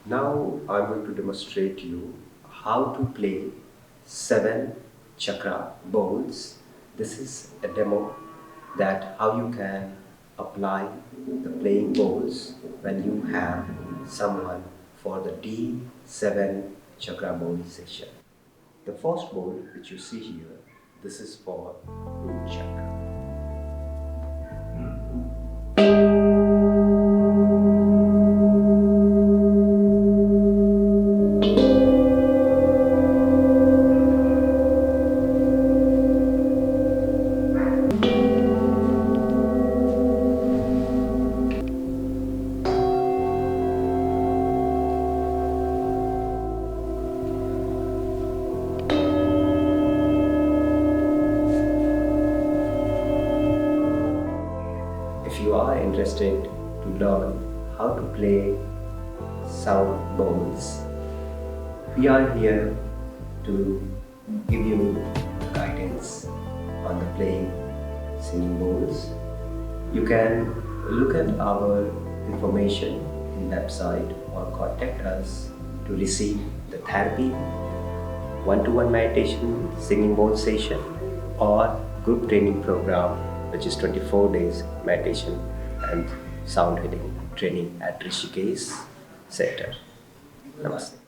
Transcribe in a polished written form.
Now I'm going to demonstrate you how to play 7 chakra bowls. This is a demo that how you can apply the playing bowls when you have someone for the D7 chakra bowl session. The first bowl which you see here, this is for root chakra. If you are interested to learn how to play sound bowls, we are here to give you guidance on the playing singing bowls. You can look at our information in website or contact us to receive the therapy, one-to-one meditation, singing bowl session, or group training program, which is 24 days meditation and sound healing training at Rishikesh Center. Namaste.